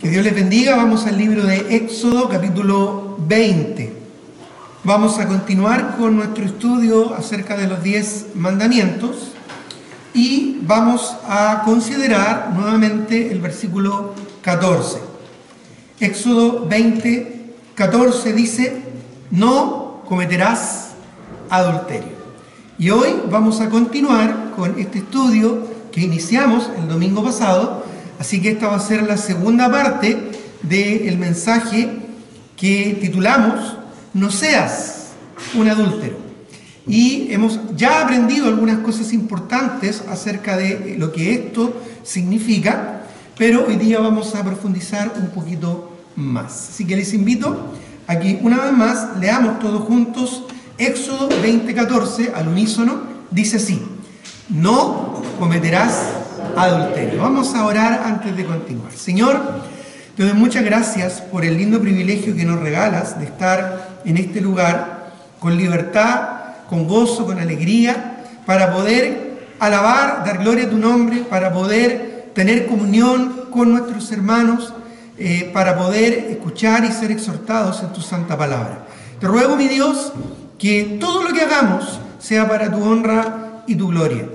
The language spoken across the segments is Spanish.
Que Dios les bendiga. Vamos al libro de Éxodo, capítulo 20. Vamos a continuar con nuestro estudio acerca de los 10 mandamientos y vamos a considerar nuevamente el versículo 14. Éxodo 20, 14 dice: no cometerás adulterio. Y hoy vamos a continuar con este estudio que iniciamos el domingo pasado. Así que esta va a ser la segunda parte del mensaje que titulamos No seas un adúltero. Y hemos ya aprendido algunas cosas importantes acerca de lo que esto significa, pero hoy día vamos a profundizar un poquito más. Así que les invito a que una vez más leamos todos juntos Éxodo 20:14 al unísono. Dice así: no cometerás adulterio. Vamos a orar antes de continuar. Señor, te doy muchas gracias por el lindo privilegio que nos regalas de estar en este lugar con libertad, con gozo, con alegría, para poder alabar, dar gloria a tu nombre, para poder tener comunión con nuestros hermanos, para poder escuchar y ser exhortados en tu santa palabra. Te ruego, mi Dios, que todo lo que hagamos sea para tu honra y tu gloria.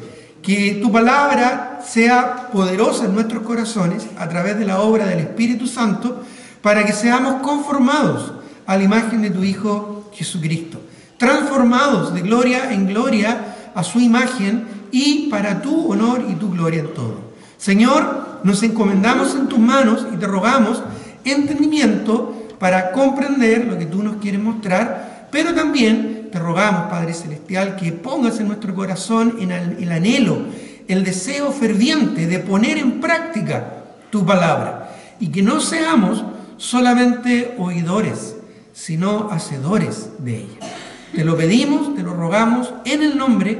Que tu palabra sea poderosa en nuestros corazones a través de la obra del Espíritu Santo, para que seamos conformados a la imagen de tu Hijo Jesucristo, transformados de gloria en gloria a su imagen y para tu honor y tu gloria en todo. Señor, nos encomendamos en tus manos y te rogamos entendimiento para comprender lo que tú nos quieres mostrar, pero también te rogamos, Padre Celestial, que pongas en nuestro corazón el anhelo, el deseo ferviente de poner en práctica tu palabra, y que no seamos solamente oidores, sino hacedores de ella. Te lo pedimos, te lo rogamos en el nombre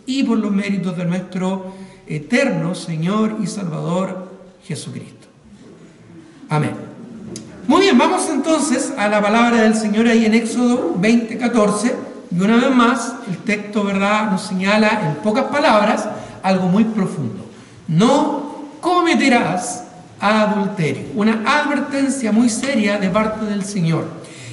y por los méritos de nuestro eterno Señor y Salvador Jesucristo. Amén. Muy bien, vamos entonces a la palabra del Señor ahí en Éxodo 20:14. Y una vez más, el texto, ¿verdad?, nos señala en pocas palabras algo muy profundo. No cometerás adulterio. Una advertencia muy seria de parte del Señor.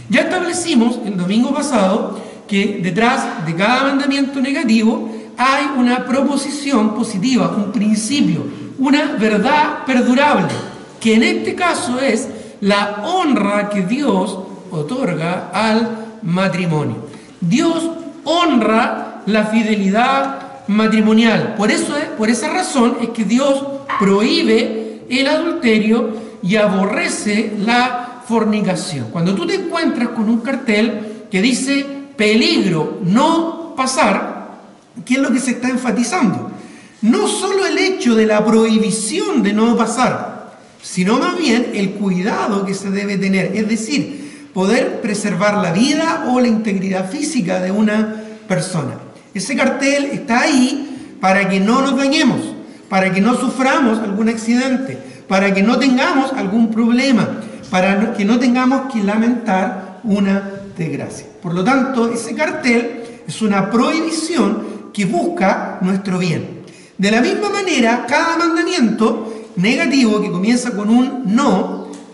Ya establecimos el domingo pasado que detrás de cada mandamiento negativo hay una proposición positiva, un principio, una verdad perdurable, que en este caso es la honra que Dios otorga al matrimonio. Dios honra la fidelidad matrimonial. Por esa razón es que Dios prohíbe el adulterio y aborrece la fornicación. Cuando tú te encuentras con un cartel que dice peligro, no pasar, ¿qué es lo que se está enfatizando? No solo el hecho de la prohibición de no pasar, sino más bien el cuidado que se debe tener, es decir, poder preservar la vida o la integridad física de una persona. Ese cartel está ahí para que no nos dañemos, para que no suframos algún accidente, para que no tengamos algún problema, para que no tengamos que lamentar una desgracia. Por lo tanto, ese cartel es una prohibición que busca nuestro bien. De la misma manera, cada mandamiento negativo que comienza con un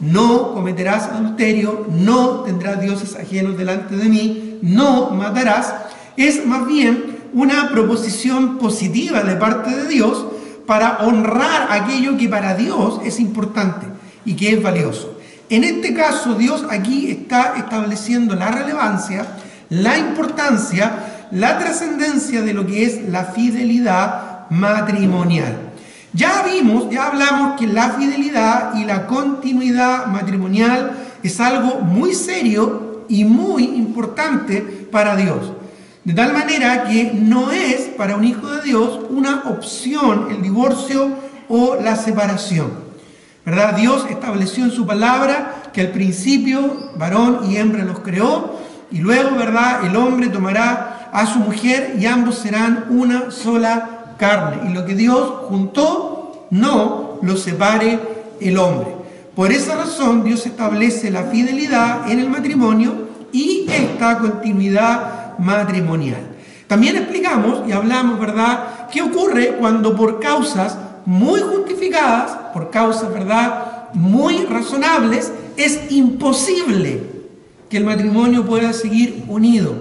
no cometerás adulterio, no tendrás dioses ajenos delante de mí, no matarás, es más bien una proposición positiva de parte de Dios para honrar aquello que para Dios es importante y que es valioso. En este caso, Dios aquí está estableciendo la relevancia, la importancia, la trascendencia de lo que es la fidelidad matrimonial. Ya hablamos que la fidelidad y la continuidad matrimonial es algo muy serio y muy importante para Dios. De tal manera que no es para un hijo de Dios una opción el divorcio o la separación, ¿verdad? Dios estableció en su palabra que al principio varón y hembra los creó, y luego, ¿verdad?, el hombre tomará a su mujer y ambos serán una sola carne, y lo que Dios juntó no lo separe el hombre. Por esa razón Dios establece la fidelidad en el matrimonio y esta continuidad matrimonial. También explicamos y hablamos, ¿verdad?, qué ocurre cuando por causas muy justificadas, por causas, ¿verdad?, muy razonables, es imposible que el matrimonio pueda seguir unido,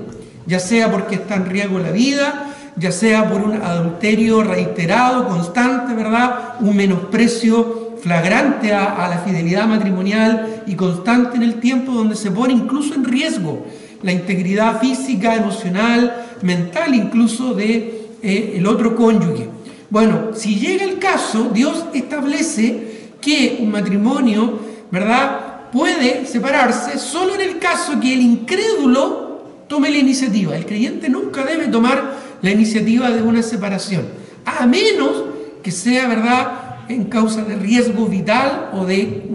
ya sea porque está en riesgo la vida, ya sea por un adulterio reiterado, constante, ¿verdad? Un menosprecio flagrante a la fidelidad matrimonial y constante en el tiempo, donde se pone incluso en riesgo la integridad física, emocional, mental, incluso de el otro cónyuge. Bueno, si llega el caso, Dios establece que un matrimonio, ¿verdad?, puede separarse solo en el caso que el incrédulo tome la iniciativa. El creyente nunca debe tomar la iniciativa de una separación, a menos que sea, ¿verdad?, en causa de riesgo vital o de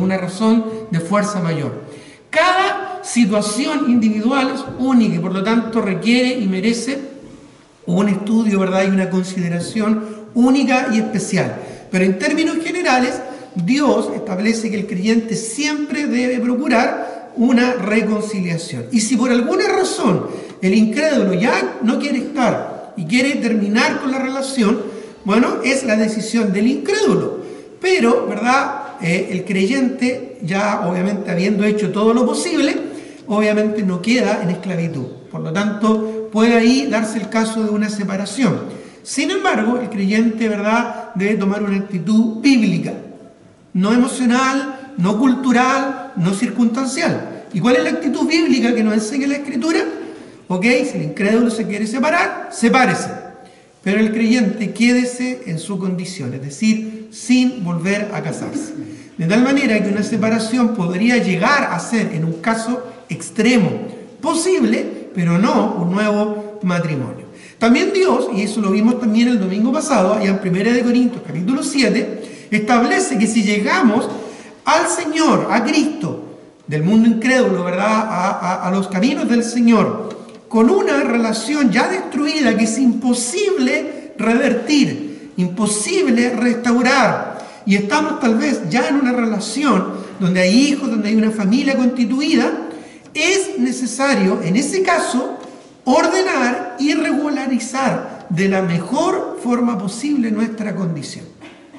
una razón de fuerza mayor. Cada situación individual es única y por lo tanto requiere y merece un estudio, ¿verdad?, y una consideración única y especial. Pero en términos generales, Dios establece que el creyente siempre debe procurar una reconciliación. Y si por alguna razón el incrédulo ya no quiere estar y quiere terminar con la relación, bueno, es la decisión del incrédulo. Pero, ¿verdad?, el creyente, ya obviamente habiendo hecho todo lo posible, obviamente no queda en esclavitud. Por lo tanto, puede ahí darse el caso de una separación. Sin embargo, el creyente, ¿verdad?, debe tomar una actitud bíblica, no emocional, no cultural, no circunstancial. ¿Y cuál es la actitud bíblica que nos enseña la Escritura? Ok, si el incrédulo se quiere separar, sepárese. Pero el creyente quédese en su condición, es decir, sin volver a casarse. De tal manera que una separación podría llegar a ser, en un caso extremo, posible, pero no un nuevo matrimonio. También Dios, y eso lo vimos también el domingo pasado, allá en 1 Corintios capítulo 7, establece que si llegamos al Señor, a Cristo, del mundo incrédulo, ¿verdad?, a los caminos del Señor, con una relación ya destruida que es imposible revertir, imposible restaurar, y estamos tal vez ya en una relación donde hay hijos, donde hay una familia constituida, es necesario, en ese caso, ordenar y regularizar de la mejor forma posible nuestra condición.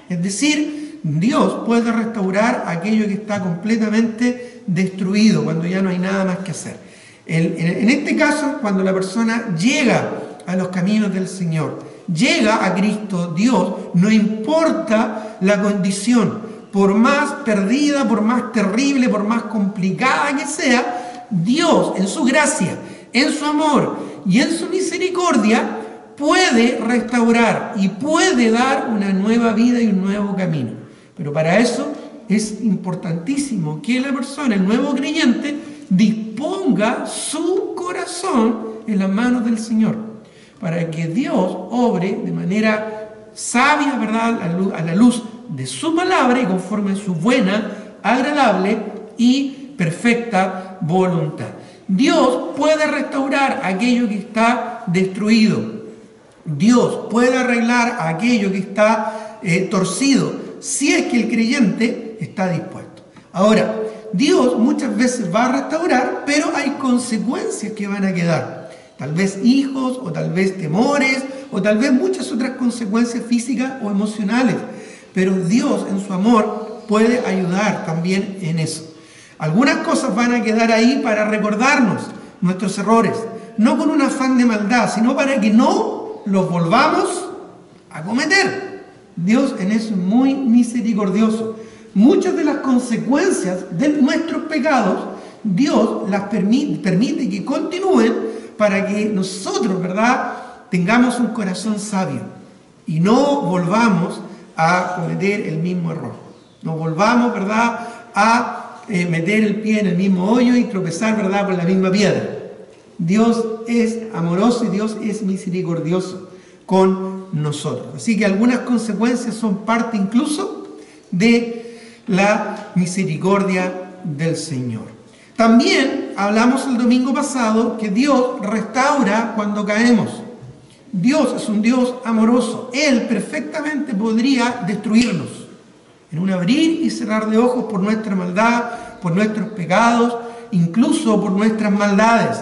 Es decir, Dios puede restaurar aquello que está completamente destruido, cuando ya no hay nada más que hacer. En este caso, cuando la persona llega a los caminos del Señor, llega a Cristo Dios, no importa la condición, por más perdida, por más terrible, por más complicada que sea, Dios en su gracia, en su amor y en su misericordia puede restaurar y puede dar una nueva vida y un nuevo camino. Pero para eso es importantísimo que la persona, el nuevo creyente, disponga su corazón en las manos del Señor, para que Dios obre de manera sabia, ¿verdad?, a la luz de su palabra y conforme a su buena, agradable y perfecta voluntad. Dios puede restaurar aquello que está destruido. Dios puede arreglar aquello que está torcido, si es que el creyente está dispuesto. Ahora, Dios muchas veces va a restaurar, pero hay consecuencias que van a quedar. Tal vez hijos, o tal vez temores, o tal vez muchas otras consecuencias físicas o emocionales. Pero Dios en su amor puede ayudar también en eso. Algunas cosas van a quedar ahí para recordarnos nuestros errores, no con un afán de maldad, sino para que no los volvamos a cometer. Dios en eso es muy misericordioso. Muchas de las consecuencias de nuestros pecados, Dios las permite que continúen para que nosotros, ¿verdad?, tengamos un corazón sabio y no volvamos a cometer el mismo error. No volvamos, ¿verdad?, a meter el pie en el mismo hoyo y tropezar, ¿verdad?, con la misma piedra. Dios es amoroso y Dios es misericordioso con nosotros. Así que algunas consecuencias son parte incluso de la misericordia del Señor. También hablamos el domingo pasado que Dios restaura cuando caemos. Dios es un Dios amoroso. Él perfectamente podría destruirnos en un abrir y cerrar de ojos por nuestra maldad, por nuestros pecados, incluso por nuestras maldades.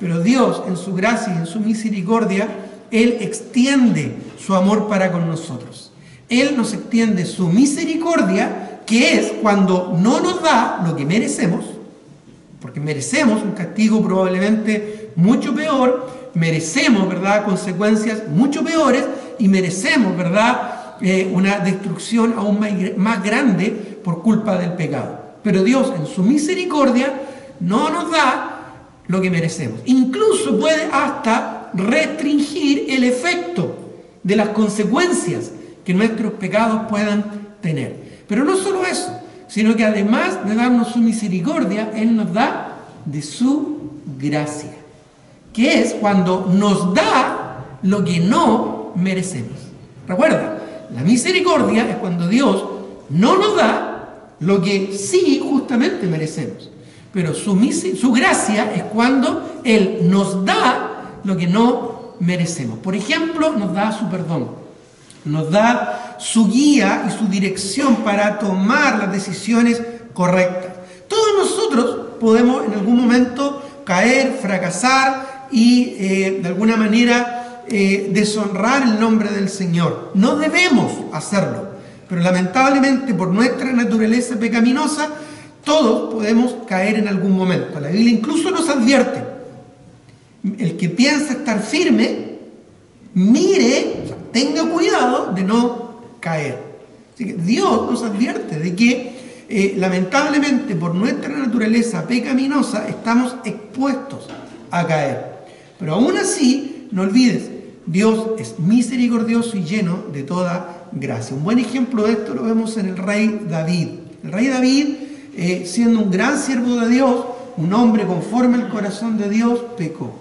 Pero Dios, en su gracia y en su misericordia, Él extiende su amor para con nosotros. Él nos extiende su misericordia que es cuando no nos da lo que merecemos, porque merecemos un castigo probablemente mucho peor, merecemos, ¿verdad?, consecuencias mucho peores y merecemos, ¿verdad?, una destrucción aún más grande por culpa del pecado. Pero Dios, en su misericordia, no nos da lo que merecemos. Incluso puede hasta restringir el efecto de las consecuencias que nuestros pecados puedan tener. Pero no solo eso, sino que además de darnos su misericordia, Él nos da de su gracia, que es cuando nos da lo que no merecemos. Recuerda, la misericordia es cuando Dios no nos da lo que sí justamente merecemos. Pero su gracia es cuando Él nos da lo que no merecemos. Por ejemplo, nos da su perdón, nos da su guía y su dirección para tomar las decisiones correctas. Todos nosotros podemos en algún momento caer, fracasar y de alguna manera deshonrar el nombre del Señor. No debemos hacerlo, pero lamentablemente por nuestra naturaleza pecaminosa todos podemos caer en algún momento. La Biblia incluso nos advierte: el que piensa estar firme, mire, o sea, tenga cuidado de no caer. Así que Dios nos advierte de que lamentablemente por nuestra naturaleza pecaminosa estamos expuestos a caer. Pero aún así, no olvides, Dios es misericordioso y lleno de toda gracia. Un buen ejemplo de esto lo vemos en el rey David. El rey David, siendo un gran siervo de Dios, un hombre conforme al corazón de Dios, pecó.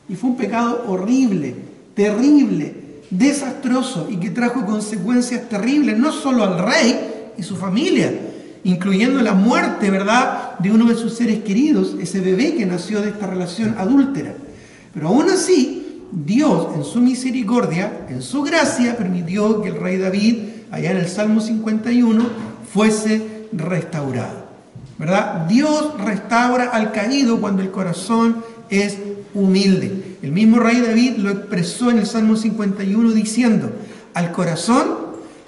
Y fue un pecado horrible, terrible, desastroso y que trajo consecuencias terribles, no solo al rey y su familia, incluyendo la muerte, ¿verdad?, de uno de sus seres queridos, ese bebé que nació de esta relación adúltera. Pero aún así, Dios en su misericordia, en su gracia, permitió que el rey David, allá en el Salmo 51, fuese restaurado, ¿verdad? Dios restaura al caído cuando el corazón es humilde. El mismo rey David lo expresó en el Salmo 51 diciendo: al corazón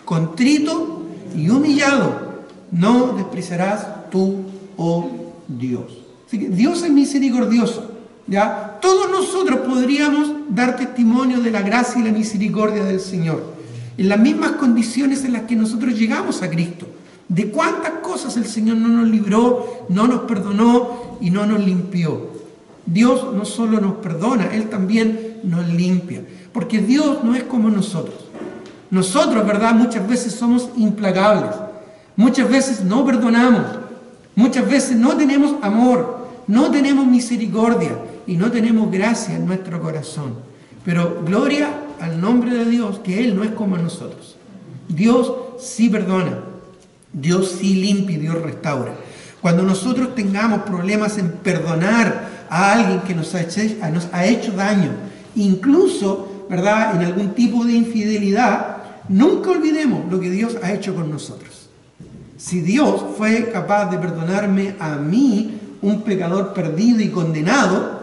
contrito y humillado no despreciarás tú, oh Dios. Así que Dios es misericordioso, ¿ya? Todos nosotros podríamos dar testimonio de la gracia y la misericordia del Señor en las mismas condiciones en las que nosotros llegamos a Cristo. De cuántas cosas el Señor no nos libró, no nos perdonó y no nos limpió. Dios no solo nos perdona, Él también nos limpia, porque Dios no es como nosotros. Nosotros, ¿verdad?, muchas veces somos implacables, muchas veces no perdonamos, muchas veces no tenemos amor, no tenemos misericordia y no tenemos gracia en nuestro corazón. Pero gloria al nombre de Dios, que Él no es como nosotros. Dios sí perdona, Dios sí limpia y Dios restaura. Cuando nosotros tengamos problemas en perdonar a alguien que nos ha hecho daño, incluso, ¿verdad?, en algún tipo de infidelidad, nunca olvidemos lo que Dios ha hecho con nosotros. Si Dios fue capaz de perdonarme a mí, un pecador perdido y condenado,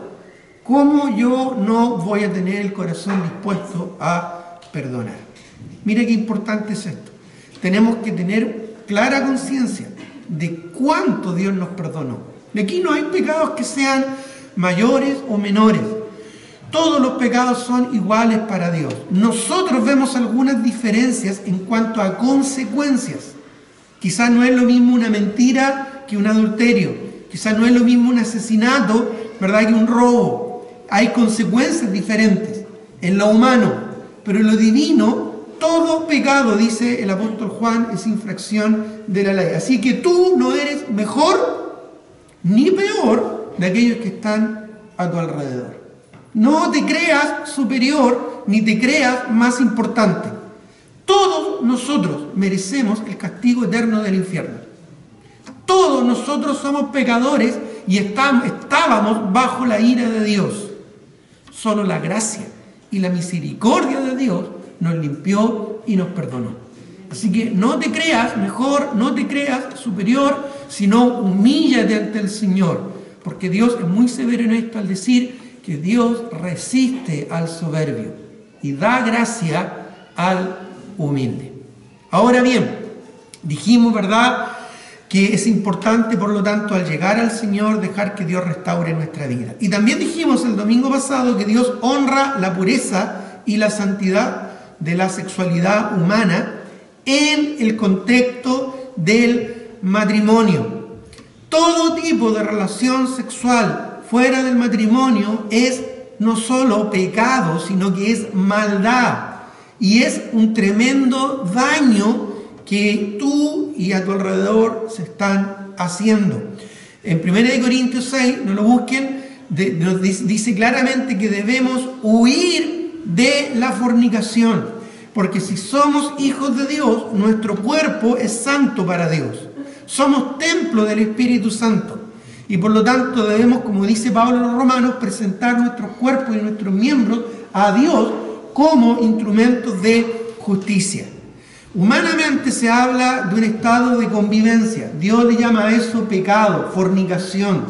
¿cómo yo no voy a tener el corazón dispuesto a perdonar? Mira qué importante es esto. Tenemos que tener clara conciencia de cuánto Dios nos perdonó. Y aquí no hay pecados que sean mayores o menores. Todos los pecados son iguales para Dios. Nosotros vemos algunas diferencias en cuanto a consecuencias. Quizás no es lo mismo una mentira que un adulterio. Quizás no es lo mismo un asesinato, ¿verdad?, que un robo. Hay consecuencias diferentes en lo humano, pero en lo divino, todo pecado, dice el apóstol Juan, es infracción de la ley. Así que tú no eres mejor ni peor de aquellos que están a tu alrededor. No te creas superior ni te creas más importante. Todos nosotros merecemos el castigo eterno del infierno. Todos nosotros somos pecadores y estábamos bajo la ira de Dios. Solo la gracia y la misericordia de Dios nos limpió y nos perdonó. Así que no te creas mejor, no te creas superior, sino humíllate ante el Señor, porque Dios es muy severo en esto al decir que Dios resiste al soberbio y da gracia al humilde. Ahora bien, Dijimos, ¿verdad?, que es importante, por lo tanto, al llegar al Señor, dejar que Dios restaure nuestra vida. Y también dijimos el domingo pasado que Dios honra la pureza y la santidad de la sexualidad humana en el contexto del matrimonio. Todo tipo de relación sexual fuera del matrimonio es no solo pecado, sino que es maldad. Y es un tremendo daño que tú y a tu alrededor se están haciendo. En 1 Corintios 6, no lo busquen, nos dice claramente que debemos huir de la fornicación, porque si somos hijos de Dios, nuestro cuerpo es santo para Dios. Somos templo del Espíritu Santo. Y por lo tanto debemos, como dice Pablo en los Romanos, presentar nuestros cuerpos y nuestros miembros a Dios como instrumentos de justicia. Humanamente se habla de un estado de convivencia. Dios le llama a eso pecado, fornicación.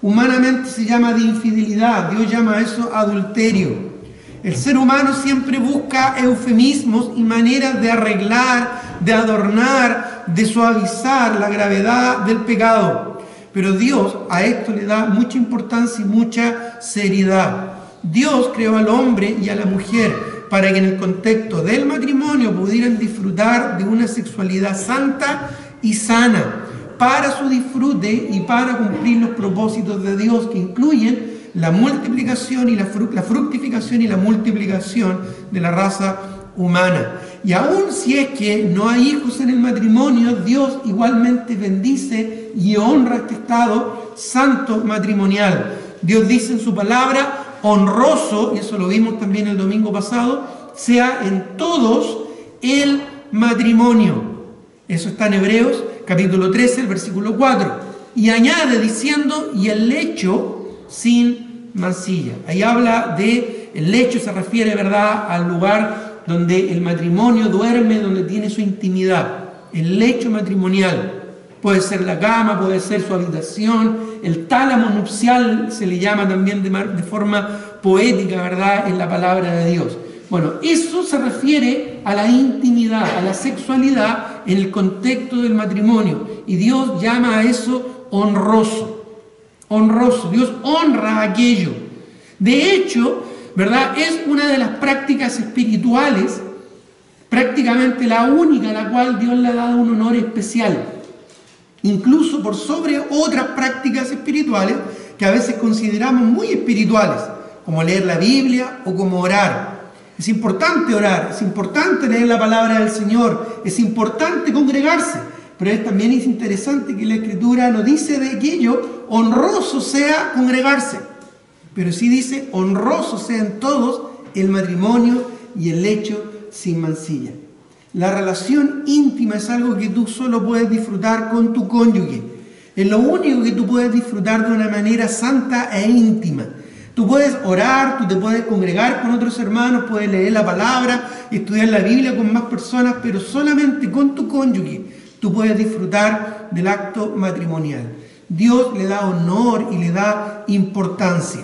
Humanamente se llama de infidelidad. Dios llama a eso adulterio. El ser humano siempre busca eufemismos y maneras de arreglar, de adornar, de suavizar la gravedad del pecado. Pero Dios a esto le da mucha importancia y mucha seriedad. Dios creó al hombre y a la mujer para que en el contexto del matrimonio pudieran disfrutar de una sexualidad santa y sana, para su disfrute y para cumplir los propósitos de Dios, que incluyen la multiplicación y la fructificación y la multiplicación de la raza humana. Y aun si es que no hay hijos en el matrimonio, Dios igualmente bendice y honra este estado santo matrimonial. Dios dice en su palabra: honroso, y eso lo vimos también el domingo pasado, sea en todos el matrimonio. Eso está en Hebreos capítulo 13, el versículo 4. Y añade diciendo: y el lecho sin mancilla. Ahí habla de el lecho, se refiere, ¿verdad?, al lugar donde el matrimonio duerme, donde tiene su intimidad. El lecho matrimonial. Puede ser la cama, puede ser su habitación, el tálamo nupcial se le llama también de forma poética, ¿verdad?, en la palabra de Dios. Bueno, eso se refiere a la intimidad, a la sexualidad en el contexto del matrimonio. Y Dios llama a eso honroso. Honroso. Dios honra aquello. De hecho, ¿verdad?, es una de las prácticas espirituales, prácticamente la única a la cual Dios le ha dado un honor especial. Incluso por sobre otras prácticas espirituales que a veces consideramos muy espirituales, como leer la Biblia o como orar. Es importante orar, es importante leer la palabra del Señor, es importante congregarse, pero también es interesante que la Escritura no dice de aquello honroso sea congregarse, pero sí dice honroso sea en todos el matrimonio y el lecho sin mancilla. La relación íntima es algo que tú solo puedes disfrutar con tu cónyuge. Es lo único que tú puedes disfrutar de una manera santa e íntima. Tú puedes orar, tú te puedes congregar con otros hermanos, puedes leer la palabra, estudiar la Biblia con más personas, pero solamente con tu cónyuge tú puedes disfrutar del acto matrimonial. Dios le da honor y le da importancia.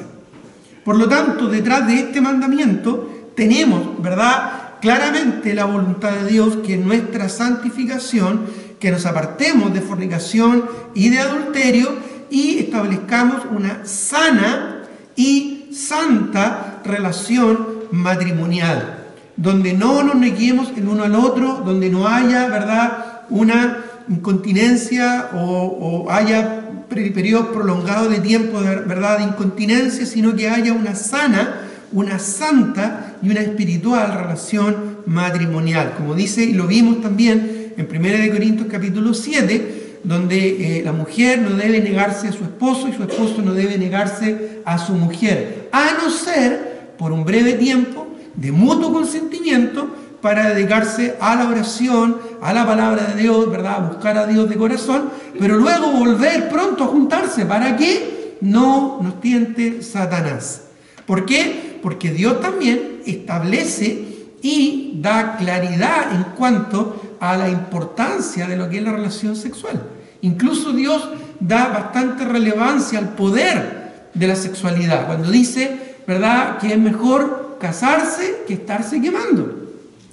Por lo tanto, detrás de este mandamiento tenemos, ¿verdad?, claramente la voluntad de Dios, que en nuestra santificación, que nos apartemos de fornicación y de adulterio y establezcamos una sana y santa relación matrimonial, donde no nos neguemos el uno al otro, donde no haya, ¿verdad?, una incontinencia o haya periodos prolongados de tiempo, ¿verdad?, de incontinencia, sino que haya una sana, una santa y una espiritual relación matrimonial, como dice, y lo vimos también en 1 Corintios capítulo 7, donde la mujer no debe negarse a su esposo y su esposo no debe negarse a su mujer, a no ser por un breve tiempo de mutuo consentimiento para dedicarse a la oración, a la palabra de Dios, ¿verdad?, a buscar a Dios de corazón, pero luego volver pronto a juntarse para que no nos tiente Satanás. ¿Por qué? Porque Dios también establece y da claridad en cuanto a la importancia de lo que es la relación sexual. Incluso Dios da bastante relevancia al poder de la sexualidad, cuando dice, ¿verdad?, que es mejor casarse que estarse quemando.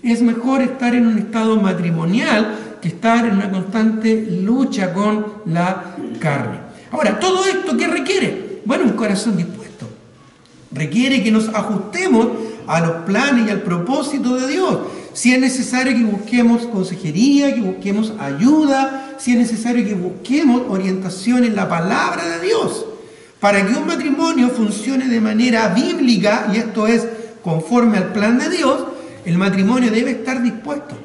Es mejor estar en un estado matrimonial que estar en una constante lucha con la carne. Ahora, ¿todo esto qué requiere? Bueno, un corazón dispuesto. Requiere que nos ajustemos a los planes y al propósito de Dios. Si es necesario que busquemos consejería, que busquemos ayuda, si es necesario que busquemos orientación en la palabra de Dios. Para que un matrimonio funcione de manera bíblica, y esto es conforme al plan de Dios, el matrimonio debe estar dispuesto.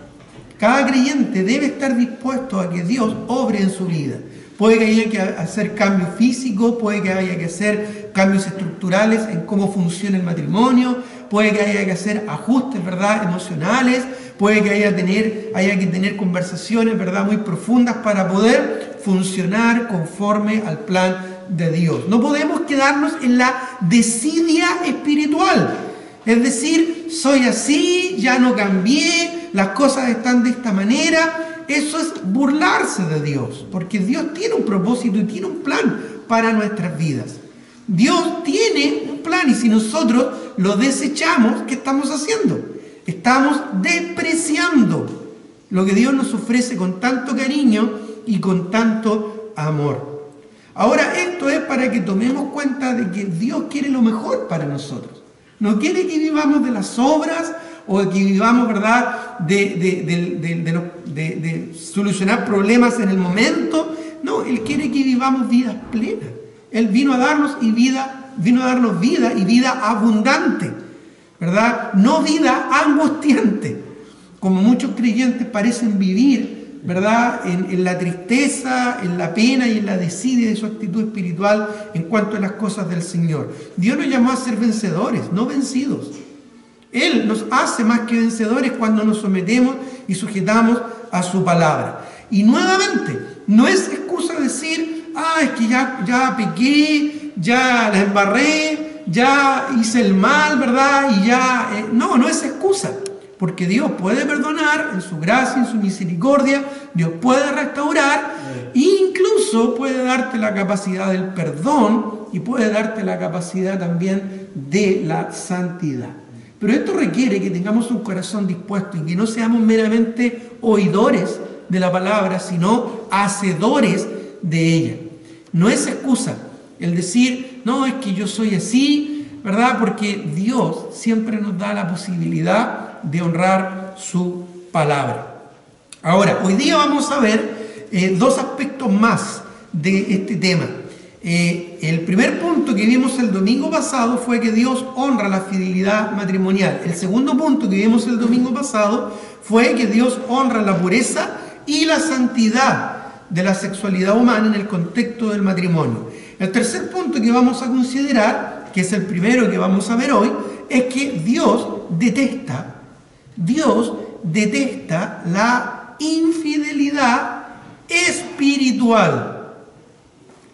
Cada creyente debe estar dispuesto a que Dios obre en su vida. Puede que haya que hacer cambios físicos, puede que haya que hacer cambios estructurales en cómo funciona el matrimonio, puede que haya que hacer ajustes, ¿verdad?, emocionales, puede que haya que tener conversaciones, ¿verdad?, muy profundas para poder funcionar conforme al plan de Dios. No podemos quedarnos en la desidia espiritual. Es decir, soy así, ya no cambié, las cosas están de esta manera. Eso es burlarse de Dios, porque Dios tiene un propósito y tiene un plan para nuestras vidas. Dios tiene un plan y si nosotros lo desechamos, ¿qué estamos haciendo? Estamos despreciando lo que Dios nos ofrece con tanto cariño y con tanto amor. Ahora, esto es para que tomemos cuenta de que Dios quiere lo mejor para nosotros. No quiere que vivamos de las obras o que vivamos, ¿verdad?, de solucionar problemas en el momento. No, Él quiere que vivamos vidas plenas. Él vino a darnos vida y vida abundante, ¿verdad? No vida angustiante, como muchos creyentes parecen vivir, ¿verdad?, en la tristeza, en la pena y en la desidia de su actitud espiritual en cuanto a las cosas del Señor. Dios nos llamó a ser vencedores, no vencidos. Él nos hace más que vencedores cuando nos sometemos y sujetamos a su palabra. Y nuevamente, no es excusa decir, es que ya pequé, ya la embarré, ya hice el mal, ¿verdad? Y ya... No es excusa. Porque Dios puede perdonar en su gracia, en su misericordia, Dios puede restaurar e incluso puede darte la capacidad del perdón y puede darte la capacidad también de la santidad. Pero esto requiere que tengamos un corazón dispuesto y que no seamos meramente oidores de la palabra, sino hacedores de ella. No es excusa el decir, no, es que yo soy así, ¿verdad? Porque Dios siempre nos da la posibilidad de honrar su palabra. Ahora, hoy día vamos a ver dos aspectos más de este tema. El primer punto que vimos el domingo pasado fue que Dios honra la fidelidad matrimonial. El segundo punto que vimos el domingo pasado fue que Dios honra la pureza y la santidad de la sexualidad humana en el contexto del matrimonio. El tercer punto que vamos a considerar, que es el primero que vamos a ver hoy, es que Dios detesta la infidelidad espiritual.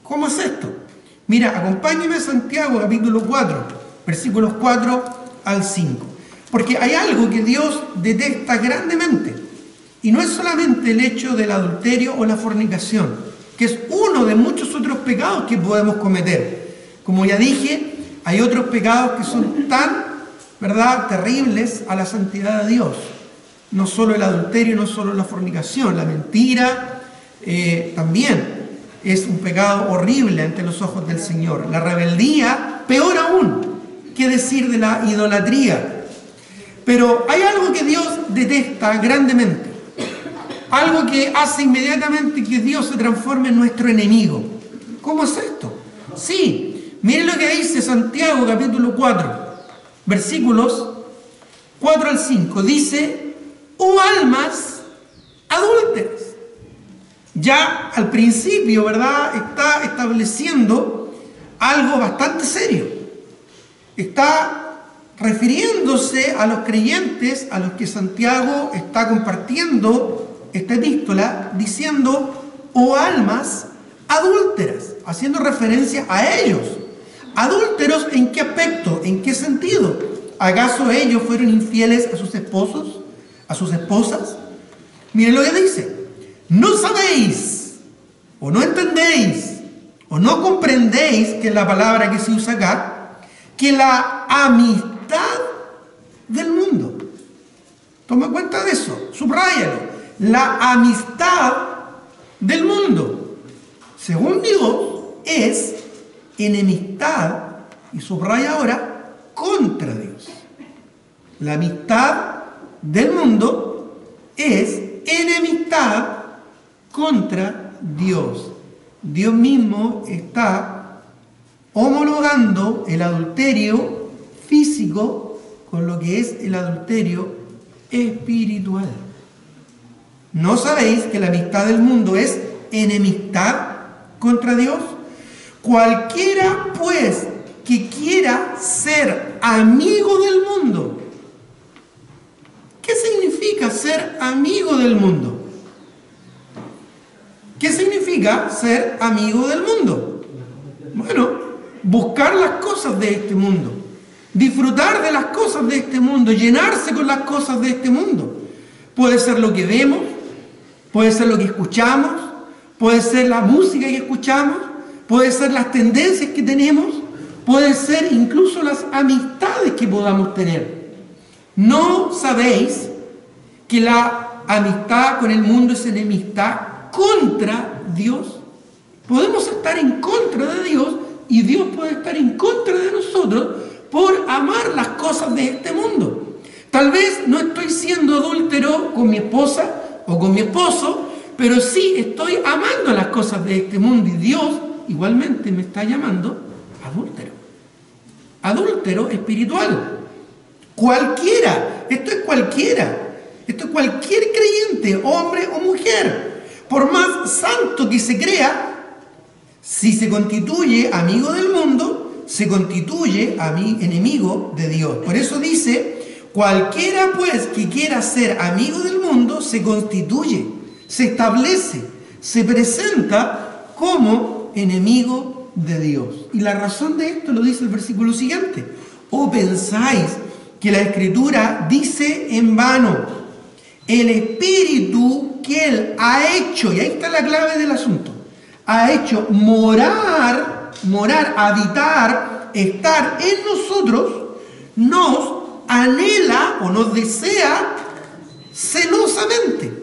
¿Cómo es esto? Mira, acompáñame a Santiago capítulo 4, versículos 4 al 5. Porque hay algo que Dios detesta grandemente. Y no es solamente el hecho del adulterio o la fornicación, que es uno de muchos otros pecados que podemos cometer. Como ya dije, hay otros pecados que son tan, ¿verdad?, terribles a la santidad de Dios. No solo el adulterio, no solo la fornicación, la mentira también es un pecado horrible ante los ojos del Señor. La rebeldía, peor aún, ¿qué decir de la idolatría? Pero hay algo que Dios detesta grandemente. Algo que hace inmediatamente que Dios se transforme en nuestro enemigo. ¿Cómo es esto? Sí, miren lo que dice Santiago capítulo 4, versículos 4 al 5. Dice, oh almas adúlteras. Ya al principio, ¿verdad?, está estableciendo algo bastante serio. Está refiriéndose a los creyentes a los que Santiago está compartiendo esta epístola, diciendo, oh almas adúlteras, haciendo referencia a ellos. ¿Adúlteros en qué aspecto? ¿En qué sentido? ¿Acaso ellos fueron infieles a sus esposos? ¿A sus esposas? Miren lo que dice. ¿No sabéis, o no entendéis, o no comprendéis, que es la palabra que se usa acá, que la amistad del mundo? Toma cuenta de eso, subráyalo. la amistad del mundo, según Dios, es enemistad, y subraya ahora, contra Dios. La amistad del mundo es enemistad contra Dios. Dios mismo está homologando el adulterio físico con lo que es el adulterio espiritual. ¿No sabéis que la amistad del mundo es enemistad contra Dios? Cualquiera, pues, que quiera ser amigo del mundo. ¿Qué significa ser amigo del mundo? ¿Qué significa ser amigo del mundo? Bueno, buscar las cosas de este mundo, disfrutar de las cosas de este mundo, llenarse con las cosas de este mundo. Puede ser lo que vemos, puede ser lo que escuchamos, puede ser la música que escuchamos, puede ser las tendencias que tenemos, puede ser incluso las amistades que podamos tener. ¿No sabéis que la amistad con el mundo es enemistad contra Dios? Podemos estar en contra de Dios y Dios puede estar en contra de nosotros por amar las cosas de este mundo. Tal vez no estoy siendo adúltero con mi esposa o con mi esposo, pero sí estoy amando las cosas de este mundo y Dios igualmente me está llamando adúltero. Adúltero espiritual. Cualquiera, esto es cualquiera, esto es cualquier creyente, hombre o mujer, por más santo que se crea, si se constituye amigo del mundo, se constituye enemigo de Dios. Por eso dice, cualquiera pues que quiera ser amigo del mundo, se constituye, se establece, se presenta como enemigo de Dios. Y la razón de esto lo dice el versículo siguiente. ¿O pensáis que la Escritura dice en vano, el Espíritu que Él ha hecho, y ahí está la clave del asunto, ha hecho morar, habitar, estar en nosotros, nos anhela o nos desea celosamente?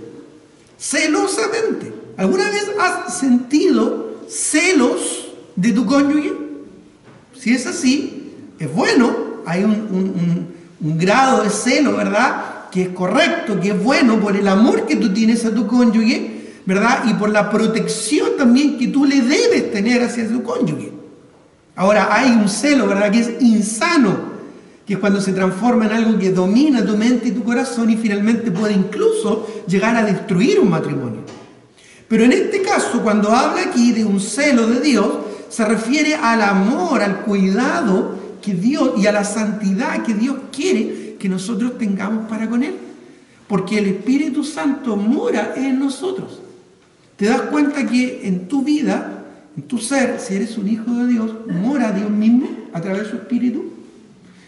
Celosamente. ¿Alguna vez has sentido celos de tu cónyuge? Si es así, es bueno, hay un grado de celo, ¿verdad?, que es correcto, que es bueno por el amor que tú tienes a tu cónyuge, ¿verdad?, y por la protección también que tú le debes tener hacia tu cónyuge. Ahora, hay un celo, ¿verdad?, que es insano, que es cuando se transforma en algo que domina tu mente y tu corazón y finalmente puede incluso llegar a destruir un matrimonio. Pero en este caso, cuando habla aquí de un celo de Dios, se refiere al amor, al cuidado que Dios y a la santidad que Dios quiere que nosotros tengamos para con Él. Porque el Espíritu Santo mora en nosotros. Te das cuenta que en tu vida, en tu ser, si eres un hijo de Dios, mora Dios mismo a través de su Espíritu.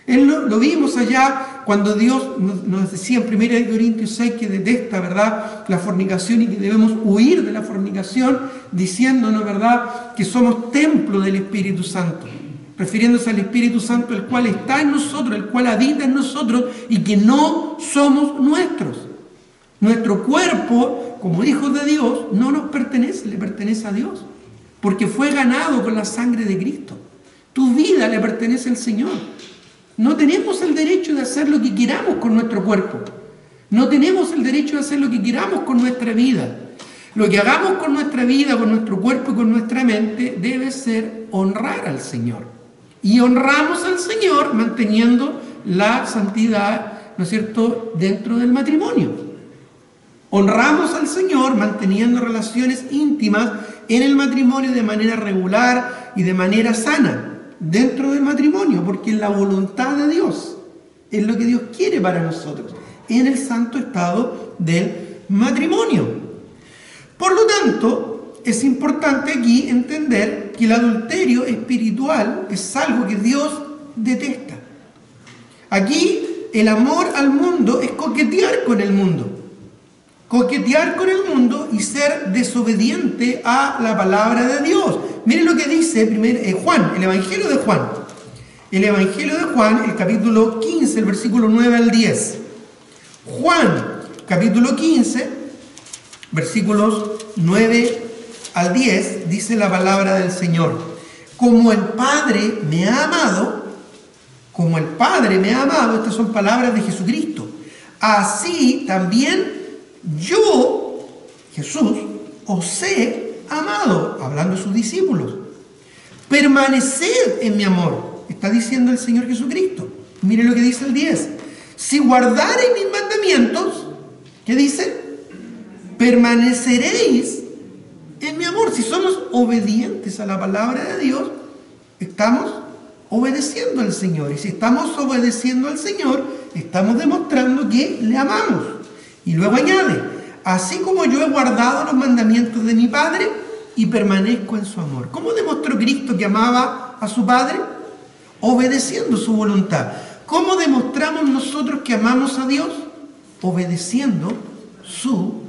Lo vimos allá cuando Dios nos decía en 1 Corintios 6 que detesta, ¿verdad?, la fornicación y que debemos huir de la fornicación, diciéndonos, ¿verdad?, que somos templo del Espíritu Santo, refiriéndose al Espíritu Santo, el cual está en nosotros, el cual habita en nosotros y que no somos nuestros. Nuestro cuerpo, como hijos de Dios, no nos pertenece, le pertenece a Dios, porque fue ganado con la sangre de Cristo. Tu vida le pertenece al Señor. No tenemos el derecho de hacer lo que queramos con nuestro cuerpo. No tenemos el derecho de hacer lo que queramos con nuestra vida. Lo que hagamos con nuestra vida, con nuestro cuerpo y con nuestra mente debe ser honrar al Señor. Y honramos al Señor manteniendo la santidad, ¿no es cierto?, dentro del matrimonio. Honramos al Señor manteniendo relaciones íntimas en el matrimonio de manera regular y de manera sana dentro del matrimonio, porque es la voluntad de Dios, es lo que Dios quiere para nosotros, en el santo estado del matrimonio. Por lo tanto, es importante aquí entender que el adulterio espiritual es algo que Dios detesta. Aquí el amor al mundo es coquetear con el mundo. Coquetear con el mundo y ser desobediente a la palabra de Dios. Miren lo que dice Juan, el Evangelio de Juan. El Evangelio de Juan, el capítulo 15, el versículo 9 al 10. Juan, capítulo 15, Versículos 9 al 10 dice la palabra del Señor: como el Padre me ha amado, como el Padre me ha amado, estas son palabras de Jesucristo, así también yo, Jesús, os he amado, hablando de sus discípulos. Permaneced en mi amor, está diciendo el Señor Jesucristo. Miren lo que dice el 10. Si guardareis mis mandamientos, ¿qué dice? Permaneceréis en mi amor. Si somos obedientes a la palabra de Dios, estamos obedeciendo al Señor. Y si estamos obedeciendo al Señor, estamos demostrando que le amamos. Y luego añade: así como yo he guardado los mandamientos de mi Padre y permanezco en su amor. ¿Cómo demostró Cristo que amaba a su Padre? Obedeciendo su voluntad. ¿Cómo demostramos nosotros que amamos a Dios? Obedeciendo su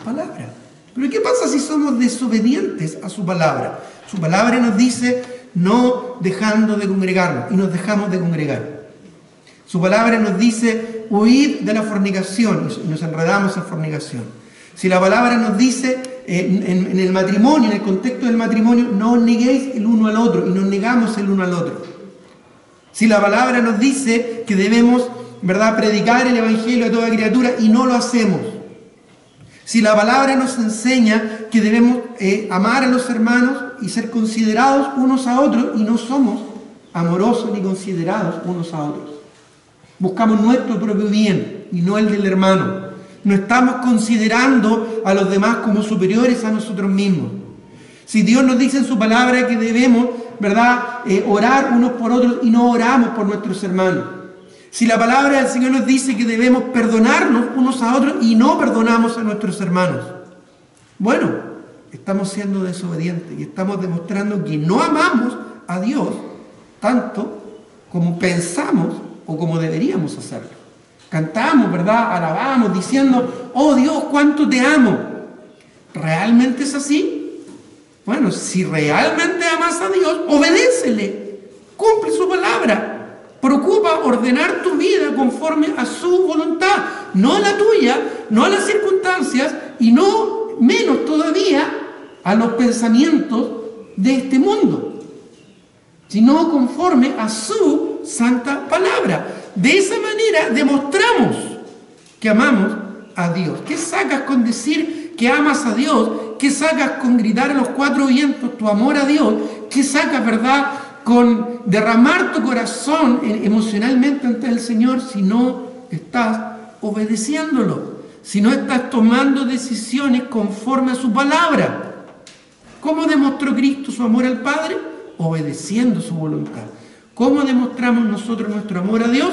palabra. Pero ¿qué pasa si somos desobedientes a su palabra? Su palabra nos dice: no dejando de congregarnos, y nos dejamos de congregar. Su palabra nos dice: huid de la fornicación, y nos enredamos en fornicación. Si la palabra nos dice en el matrimonio, en el contexto del matrimonio, no os neguéis el uno al otro, y nos negamos el uno al otro. Si la palabra nos dice que debemos, ¿verdad?, predicar el evangelio a toda criatura, y no lo hacemos. Si la palabra nos enseña que debemos amar a los hermanos y ser considerados unos a otros, y no somos amorosos ni considerados unos a otros. Buscamos nuestro propio bien y no el del hermano. No estamos considerando a los demás como superiores a nosotros mismos. Si Dios nos dice en su palabra que debemos, ¿verdad?, orar unos por otros, y no oramos por nuestros hermanos. Si la palabra del Señor nos dice que debemos perdonarnos unos a otros y no perdonamos a nuestros hermanos, bueno, estamos siendo desobedientes y estamos demostrando que no amamos a Dios tanto como pensamos o como deberíamos hacerlo. Cantamos, ¿verdad?, alabamos diciendo: oh Dios, cuánto te amo. ¿Realmente es así? Bueno, si realmente amas a Dios, obedécele, cumple su palabra. Preocupa ordenar tu vida conforme a su voluntad, no a la tuya, no a las circunstancias, y no menos todavía a los pensamientos de este mundo, sino conforme a su santa palabra. De esa manera demostramos que amamos a Dios. ¿Qué sacas con decir que amas a Dios? ¿Qué sacas con gritar a los cuatro vientos tu amor a Dios? ¿Qué sacas, verdad, con derramar tu corazón emocionalmente ante el Señor si no estás obedeciéndolo, si no estás tomando decisiones conforme a su palabra? ¿Cómo demostró Cristo su amor al Padre? Obedeciendo su voluntad. ¿Cómo demostramos nosotros nuestro amor a Dios?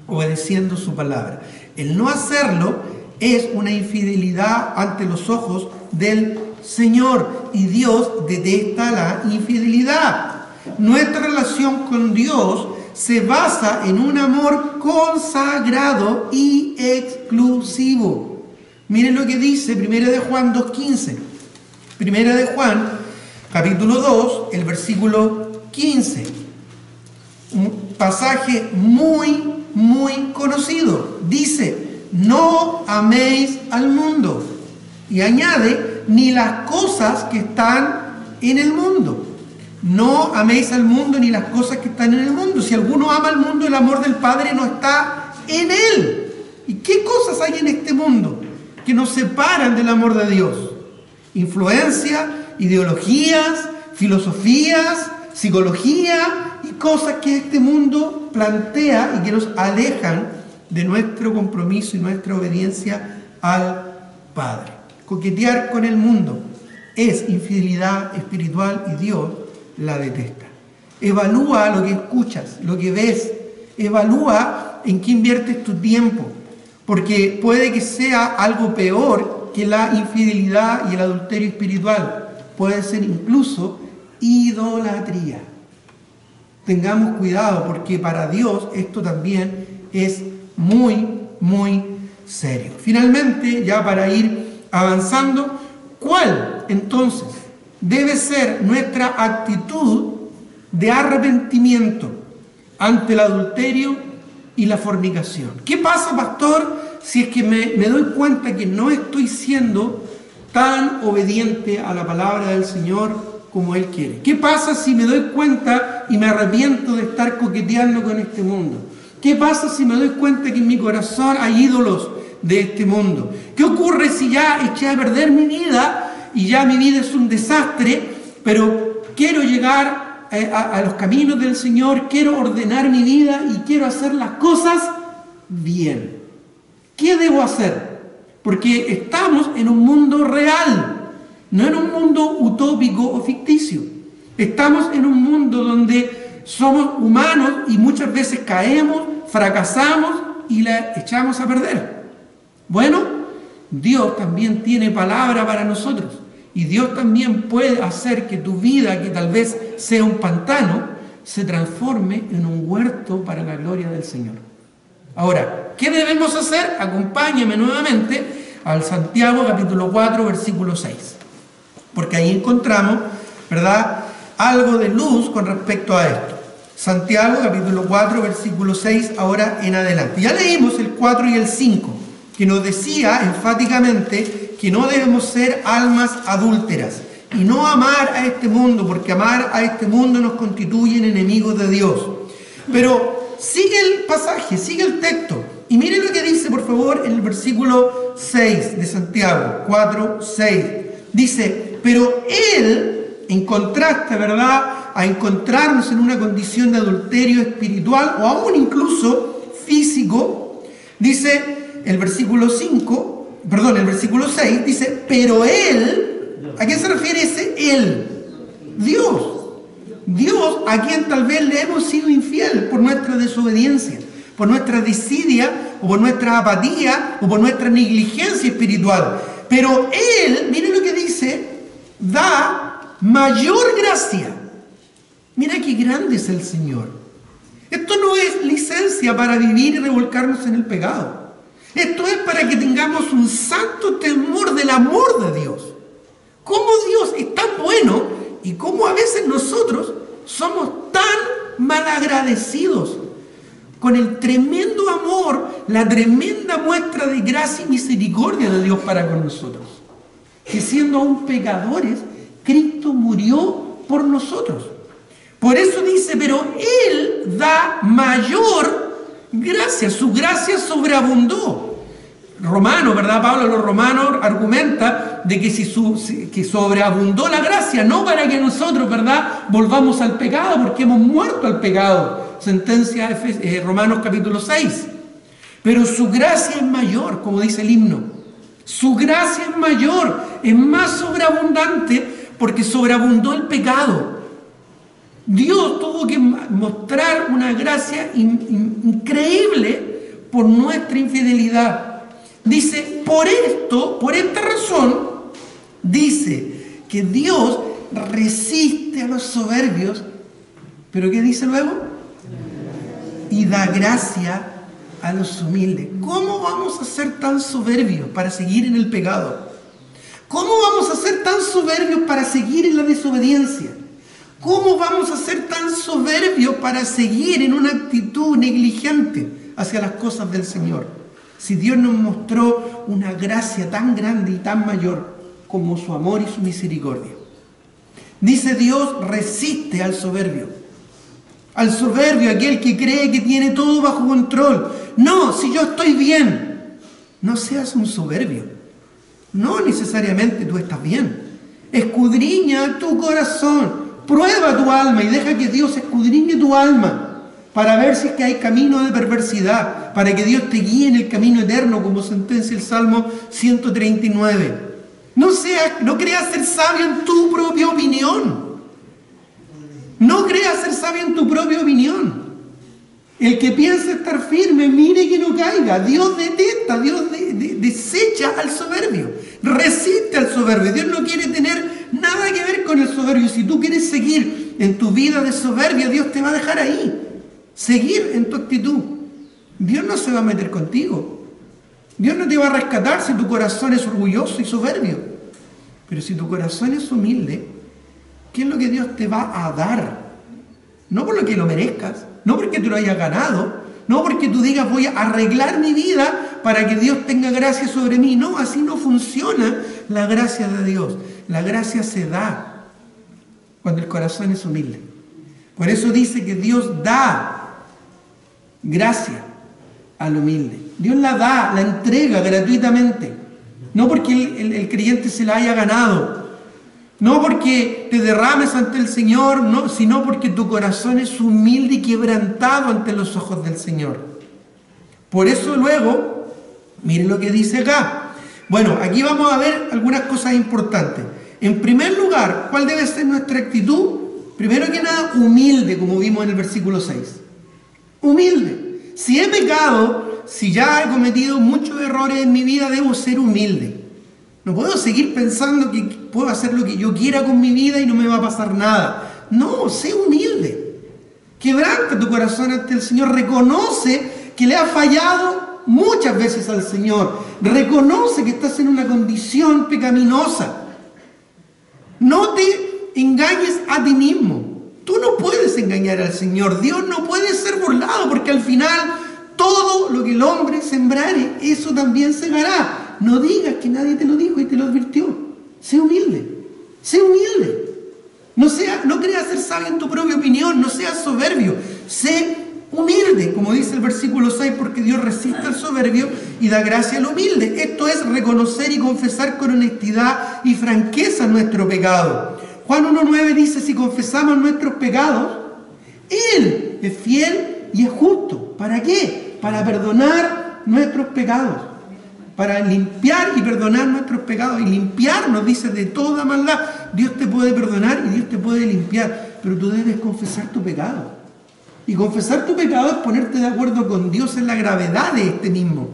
Obedeciendo su palabra. El no hacerlo es una infidelidad ante los ojos del Señor, y Dios detesta la infidelidad. Nuestra relación con Dios se basa en un amor consagrado y exclusivo. Miren lo que dice 1 de Juan 2:15. 1 de Juan, capítulo 2, el versículo 15. Un pasaje muy conocido. Dice: no améis al mundo. Y añade: ni las cosas que están en el mundo. No améis al mundo ni las cosas que están en el mundo. Si alguno ama al mundo, el amor del Padre no está en él. ¿Y qué cosas hay en este mundo que nos separan del amor de Dios? Influencia, ideologías, filosofías, psicología y cosas que este mundo plantea y que nos alejan de nuestro compromiso y nuestra obediencia al Padre. Coquetear con el mundo es infidelidad espiritual y Dios la detesta. Evalúa lo que escuchas, lo que ves. Evalúa en qué inviertes tu tiempo, porque puede que sea algo peor que la infidelidad y el adulterio espiritual. Puede ser incluso idolatría. Tengamos cuidado, porque para Dios esto también es muy serio. Finalmente, ya para ir avanzando, ¿cuál entonces debe ser nuestra actitud de arrepentimiento ante el adulterio y la fornicación? ¿Qué pasa, pastor, si es que me doy cuenta que no estoy siendo tan obediente a la palabra del Señor como Él quiere? ¿Qué pasa si me doy cuenta y me arrepiento de estar coqueteando con este mundo? ¿Qué pasa si me doy cuenta que en mi corazón hay ídolos de este mundo? ¿Qué ocurre si ya eché a perder mi vida y ya mi vida es un desastre, pero quiero llegar a los caminos del Señor, quiero ordenar mi vida y quiero hacer las cosas bien? ¿Qué debo hacer? Porque estamos en un mundo real, no en un mundo utópico o ficticio. Estamos en un mundo donde somos humanos y muchas veces caemos, fracasamos y la echamos a perder. Bueno, Dios también tiene palabra para nosotros y Dios también puede hacer que tu vida, que tal vez sea un pantano, se transforme en un huerto para la gloria del Señor. Ahora, ¿qué debemos hacer? Acompáñame nuevamente al Santiago capítulo 4, versículo 6. Porque ahí encontramos, ¿verdad?, algo de luz con respecto a esto. Santiago capítulo 4, versículo 6, ahora en adelante. Ya leímos el 4 y el 5, que nos decía enfáticamente que no debemos ser almas adúlteras y no amar a este mundo, porque amar a este mundo nos constituye en enemigos de Dios. Pero sigue el pasaje, sigue el texto, y miren lo que dice, por favor, en el versículo 6 de Santiago 4, 6. Dice, pero Él, en contraste, ¿verdad?, a encontrarnos en una condición de adulterio espiritual o aún incluso físico, dice el versículo 6, dice, pero Él, ¿a quién se refiere ese Él? Dios. Dios a quien tal vez le hemos sido infiel por nuestra desobediencia, por nuestra desidia o por nuestra apatía o por nuestra negligencia espiritual. Pero Él, miren lo que dice, da mayor gracia. Mira qué grande es el Señor. Esto no es licencia para vivir y revolcarnos en el pecado. Esto es para que tengamos un santo temor del amor de Dios. Cómo Dios es tan bueno y cómo a veces nosotros somos tan malagradecidos con el tremendo amor, la tremenda muestra de gracia y misericordia de Dios para con nosotros. Que siendo aún pecadores, Cristo murió por nosotros. Por eso dice, pero Él da mayor gracia, su gracia sobreabundó. Romano, ¿verdad? Pablo a los romanos argumenta de que que sobreabundó la gracia, no para que nosotros, ¿verdad?, volvamos al pecado, porque hemos muerto al pecado. Sentencia Romanos capítulo 6. Pero su gracia es mayor, como dice el himno. Su gracia es mayor, es más sobreabundante, porque sobreabundó el pecado. Dios tuvo que mostrar una gracia increíble por nuestra infidelidad. Dice, por esta razón, dice que Dios resiste a los soberbios, pero ¿qué dice luego? Y da gracia a los humildes. ¿Cómo vamos a ser tan soberbios para seguir en el pecado? ¿Cómo vamos a ser tan soberbios para seguir en la desobediencia? ¿Cómo vamos a ser tan soberbios para seguir en una actitud negligente hacia las cosas del Señor? Si Dios nos mostró una gracia tan grande y tan mayor como su amor y su misericordia. Dice Dios resiste al soberbio. Al soberbio, aquel que cree que tiene todo bajo control. No, si yo estoy bien. No seas un soberbio. No necesariamente tú estás bien. Escudriña tu corazón. Prueba tu alma y deja que Dios escudriñe tu alma para ver si es que hay camino de perversidad, para que Dios te guíe en el camino eterno, como sentencia el Salmo 139. No creas ser sabio en tu propia opinión. No creas ser sabio en tu propia opinión. El que piensa estar firme, mire que no caiga. Dios detesta, Dios desecha al soberbio, resiste al soberbio. Dios no quiere tener nada que ver con el soberbio. Si tú quieres seguir en tu vida de soberbia, Dios te va a dejar ahí. Seguir en tu actitud. Dios no se va a meter contigo. Dios no te va a rescatar si tu corazón es orgulloso y soberbio. Pero si tu corazón es humilde, ¿qué es lo que Dios te va a dar? No por lo que lo merezcas, no porque te lo hayas ganado, no porque tú digas voy a arreglar mi vida para que Dios tenga gracia sobre mí. No, así no funciona la gracia de Dios. La gracia se da cuando el corazón es humilde. Por eso dice que Dios da gracia al humilde. Dios la da, la entrega gratuitamente. No porque el creyente se la haya ganado. No porque te derrames ante el Señor, no, sino porque tu corazón es humilde y quebrantado ante los ojos del Señor. Por eso luego, miren lo que dice acá. Bueno, aquí vamos a ver algunas cosas importantes. En primer lugar, ¿cuál debe ser nuestra actitud? Primero que nada, humilde, como vimos en el versículo 6. Humilde. Si he pecado, si ya he cometido muchos errores en mi vida, debo ser humilde. No puedo seguir pensando que puedo hacer lo que yo quiera con mi vida y no me va a pasar nada. No, sé humilde. Quebranta tu corazón ante el Señor. Reconoce que le has fallado muchas veces al Señor. Reconoce que estás en una condición pecaminosa. No te engañes a ti mismo. Tú no puedes engañar al Señor. Dios no puede ser burlado, porque al final todo lo que el hombre sembrare, eso también segará. No digas que nadie te lo dijo y te lo advirtió. Sé humilde. Sé humilde. No creas ser sabio en tu propia opinión. No seas soberbio. Sé humilde, como dice el versículo 6, porque Dios resiste al soberbio y da gracia al humilde. Esto es reconocer y confesar con honestidad y franqueza nuestro pecado. Juan 1:9 dice: si confesamos nuestros pecados, Él es fiel y es justo. ¿Para qué? Para perdonar nuestros pecados. Para limpiar y perdonar nuestros pecados. Y limpiarnos, dice, de toda maldad. Dios te puede perdonar y Dios te puede limpiar. Pero tú debes confesar tu pecado. Y confesar tu pecado es ponerte de acuerdo con Dios en la gravedad de este mismo.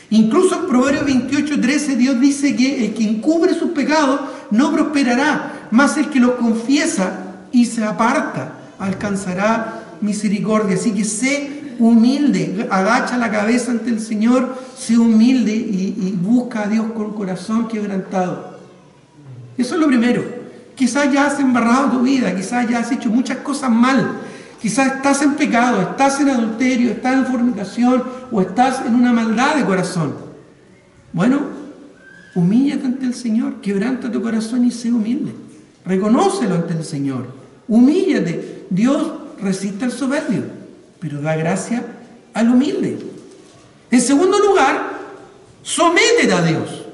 Incluso en Proverbios 28:13 Dios dice que el que encubre sus pecados no prosperará, mas el que los confiesa y se aparta alcanzará misericordia. Así que sé humilde, agacha la cabeza ante el Señor, sé humilde y busca a Dios con corazón quebrantado. Eso es lo primero. Quizás ya has embarrado tu vida, quizás ya has hecho muchas cosas mal, quizás estás en pecado, estás en adulterio, estás en fornicación o estás en una maldad de corazón. Bueno, humíllate ante el Señor, quebranta tu corazón y sé humilde. Reconócelo ante el Señor. Humíllate. Dios resiste al soberbio, pero da gracia al humilde. En segundo lugar, sométete a Dios.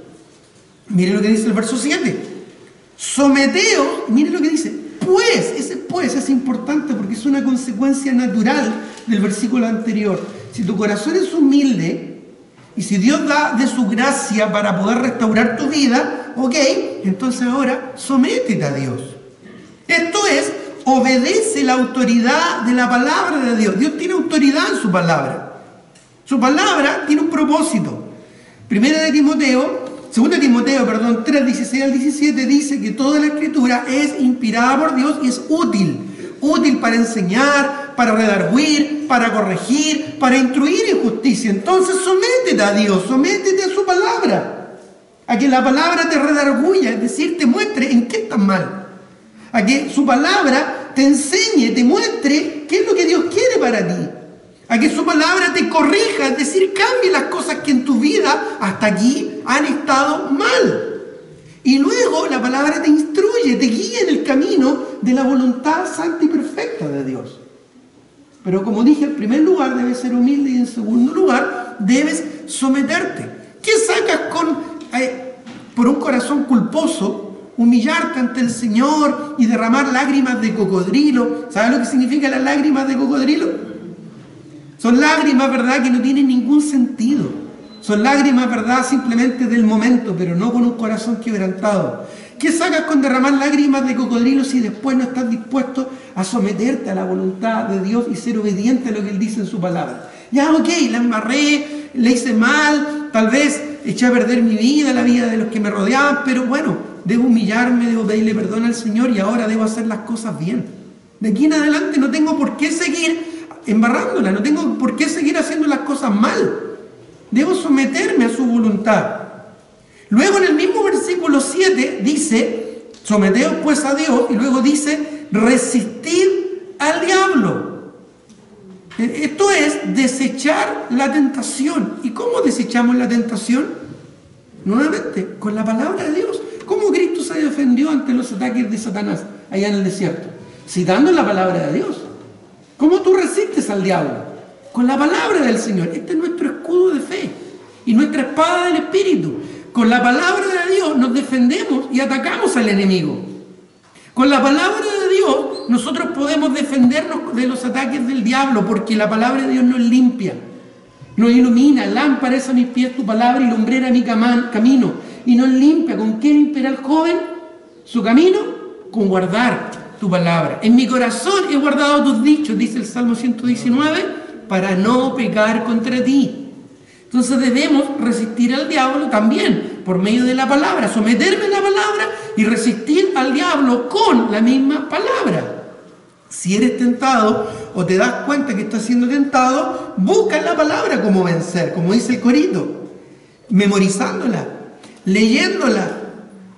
Mire lo que dice el verso 7. Someteos, mire lo que dice. Pues, ese pues es importante porque es una consecuencia natural del versículo anterior. Si tu corazón es humilde y si Dios da de su gracia para poder restaurar tu vida, ok, entonces ahora sométete a Dios. Esto es, obedece la autoridad de la palabra de Dios. Dios tiene autoridad en su palabra. Su palabra tiene un propósito. 2 Timoteo 3:16 al 17 dice que toda la escritura es inspirada por Dios y es útil. Útil para enseñar, para redarguir, para corregir, para instruir en justicia. Entonces sométete a Dios, sométete a su palabra. A que la palabra te redarguya, es decir, te muestre en qué estás mal. A que su palabra te enseñe, te muestre qué es lo que Dios quiere para ti. A que su palabra te corrija, es decir, cambie las cosas que en tu vida hasta aquí han estado mal. Y luego la palabra te instruye, te guía en el camino de la voluntad santa y perfecta de Dios. Pero como dije, en primer lugar debes ser humilde y en segundo lugar debes someterte. ¿Qué sacas por un corazón culposo? Humillarte ante el Señor y derramar lágrimas de cocodrilo. ¿Sabes lo que significa las lágrimas de cocodrilo? Son lágrimas, ¿verdad?, que no tienen ningún sentido. Son lágrimas, ¿verdad?, simplemente del momento, pero no con un corazón quebrantado. ¿Qué sacas con derramar lágrimas de cocodrilo si después no estás dispuesto a someterte a la voluntad de Dios y ser obediente a lo que Él dice en su palabra? Ya, ok, la embarré, le hice mal, tal vez eché a perder mi vida, la vida de los que me rodeaban, pero bueno, debo humillarme, debo pedirle perdón al Señor y ahora debo hacer las cosas bien. De aquí en adelante no tengo por qué seguir embarrándola, no tengo por qué seguir haciendo las cosas mal. Debo someterme a su voluntad. Luego en el mismo versículo 7 dice, someteos pues a Dios, y luego dice, resistid al diablo. Esto es desechar la tentación. ¿Y cómo desechamos la tentación? Nuevamente, con la palabra de Dios. ¿Cómo Cristo se defendió ante los ataques de Satanás allá en el desierto? Citando la palabra de Dios. ¿Cómo tú resistes al diablo? Con la palabra del Señor. Este es nuestro escudo de fe y nuestra espada del Espíritu. Con la palabra de Dios nos defendemos y atacamos al enemigo. Con la palabra de Dios nosotros podemos defendernos de los ataques del diablo, porque la palabra de Dios nos limpia, nos ilumina. Lámpara es a mis pies tu palabra y lumbrera mi camino. Y nos limpia. ¿Con qué limpiará el joven su camino? Con guardar tu palabra. En mi corazón he guardado tus dichos, dice el Salmo 119, para no pecar contra ti. Entonces debemos resistir al diablo también por medio de la palabra, someterme a la palabra y resistir al diablo con la misma palabra. Si eres tentado o te das cuenta que estás siendo tentado, busca en la palabra cómo vencer, como dice el corito, memorizándola, leyéndola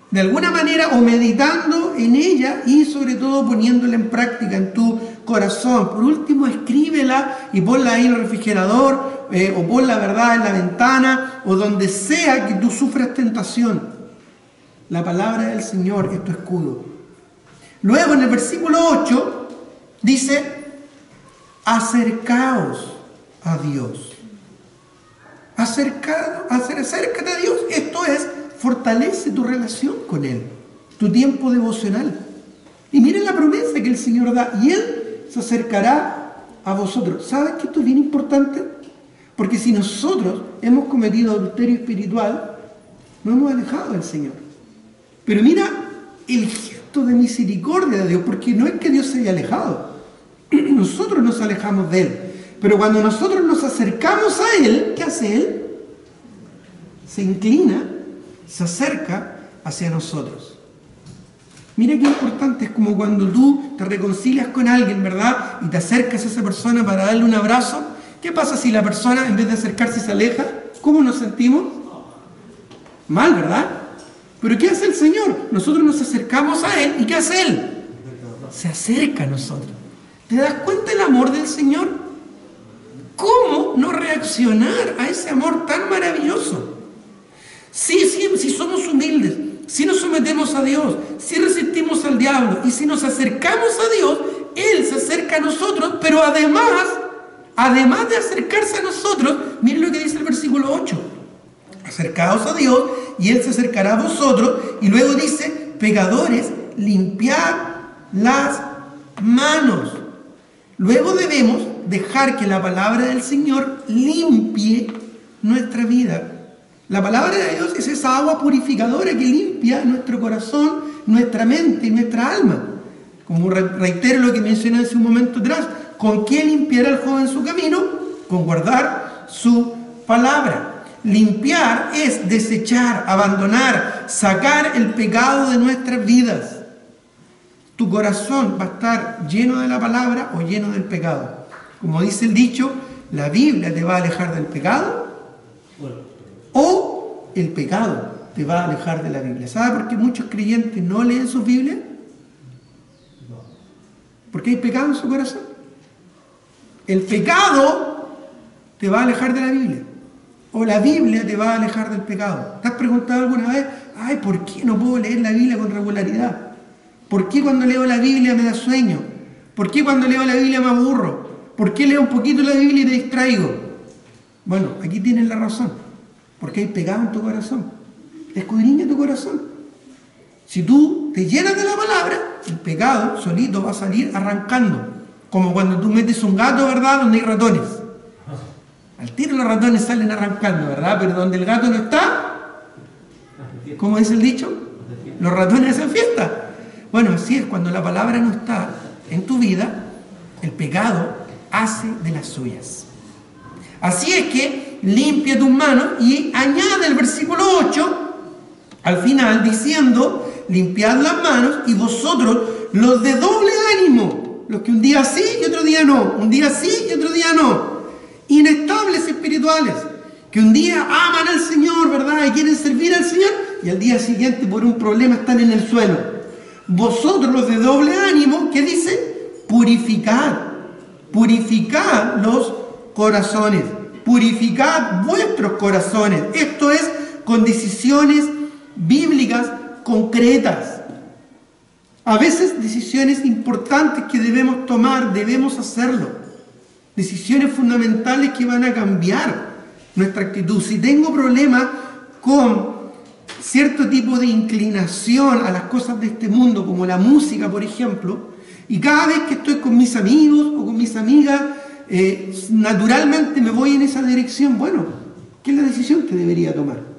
de alguna manera o meditando en ella y sobre todo poniéndola en práctica en tu corazón. Por último, escríbela y ponla ahí en el refrigerador o ponla, ¿verdad?, en la ventana o donde sea que tú sufras tentación. La palabra del Señor es tu escudo. Luego en el versículo 8 dice: acercaos a Dios. Acércate a Dios. Esto es, fortalece tu relación con Él, tu tiempo devocional. Y miren la promesa que el Señor da: y Él se acercará a vosotros. ¿Sabes que esto es bien importante? Porque si nosotros hemos cometido adulterio espiritual, nos hemos alejado del Señor. Pero mira el gesto de misericordia de Dios, porque no es que Dios se haya alejado, nosotros nos alejamos de Él. Pero cuando nosotros nos acercamos a Él, ¿qué hace Él? Se inclina, se acerca hacia nosotros. Mira qué importante, es como cuando tú te reconcilias con alguien, ¿verdad? Y te acercas a esa persona para darle un abrazo. ¿Qué pasa si la persona, en vez de acercarse, se aleja? ¿Cómo nos sentimos? Mal, ¿verdad? Pero ¿qué hace el Señor? Nosotros nos acercamos a Él, ¿y qué hace Él? Se acerca a nosotros. ¿Te das cuenta del amor del Señor? ¿Cómo no reaccionar a ese amor tan maravilloso? Si somos humildes, si nos sometemos a Dios, si resistimos al diablo y si nos acercamos a Dios, Él se acerca a nosotros, pero además de acercarse a nosotros, miren lo que dice el versículo 8: acercaos a Dios y Él se acercará a vosotros. Y luego dice: pecadores, limpiad las manos. Luego debemos dejar que la palabra del Señor limpie nuestra vida. La palabra de Dios es esa agua purificadora que limpia nuestro corazón, nuestra mente y nuestra alma. Como reitero lo que mencioné hace un momento atrás, ¿con qué limpiará el joven su camino? Con guardar su palabra. Limpiar es desechar, abandonar, sacar el pecado de nuestras vidas. Tu corazón va a estar lleno de la palabra o lleno del pecado. Como dice el dicho, la Biblia te va a alejar del pecado o el pecado te va a alejar de la Biblia. ¿Sabe por qué muchos creyentes no leen sus Biblias? Porque hay pecado en su corazón. El pecado te va a alejar de la Biblia, o la Biblia te va a alejar del pecado. ¿Te has preguntado alguna vez: ay, ¿por qué no puedo leer la Biblia con regularidad? ¿Por qué cuando leo la Biblia me da sueño? ¿Por qué cuando leo la Biblia me aburro? ¿Por qué leo un poquito la Biblia y te distraigo? Bueno, aquí tienes la razón. Porque hay pecado en tu corazón. Escudriña tu corazón. Si tú te llenas de la palabra, el pecado solito va a salir arrancando. Como cuando tú metes un gato, ¿verdad?, donde hay ratones. Al tiro los ratones salen arrancando, ¿verdad? Pero donde el gato no está, ¿cómo dice el dicho? Los ratones hacen fiesta. Bueno, así es, cuando la palabra no está en tu vida, el pecado hace de las suyas. Así es que limpia tus manos y añade el versículo 8 al final diciendo: limpiad las manos y vosotros los de doble ánimo, los que un día sí y otro día no, un día sí y otro día no, inestables espirituales, que un día aman al Señor, ¿verdad?, y quieren servir al Señor, y al día siguiente por un problema están en el suelo. Vosotros los de doble ánimo, ¿qué dice? Purificad los corazones, purificad vuestros corazones. Esto es con decisiones bíblicas concretas. A veces decisiones importantes que debemos tomar, debemos hacerlo. Decisiones fundamentales que van a cambiar nuestra actitud. Si tengo problemas con cierto tipo de inclinación a las cosas de este mundo, como la música, por ejemplo, y cada vez que estoy con mis amigos o con mis amigas, naturalmente me voy en esa dirección, bueno, ¿qué es la decisión que debería tomar?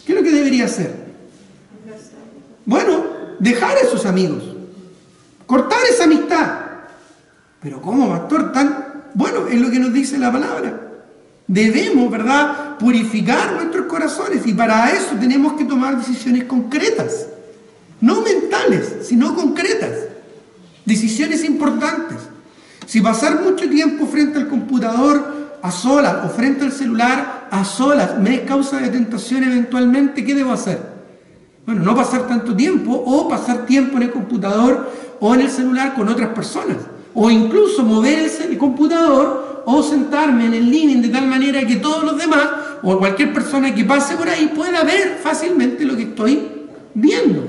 ¿Qué es lo que debería hacer? Bueno, dejar a esos amigos, cortar esa amistad. Pero ¿cómo, pastor? Bueno, es lo que nos dice la palabra. Debemos, ¿verdad?, purificar nuestros corazones, y para eso tenemos que tomar decisiones concretas, no mentales, sino concretas, decisiones importantes. Si pasar mucho tiempo frente al computador a solas o frente al celular a solas me es causa de tentación eventualmente, ¿qué debo hacer? Bueno, no pasar tanto tiempo, o pasar tiempo en el computador o en el celular con otras personas, o incluso mover el computador o sentarme en el living de tal manera que todos los demás o cualquier persona que pase por ahí pueda ver fácilmente lo que estoy viendo.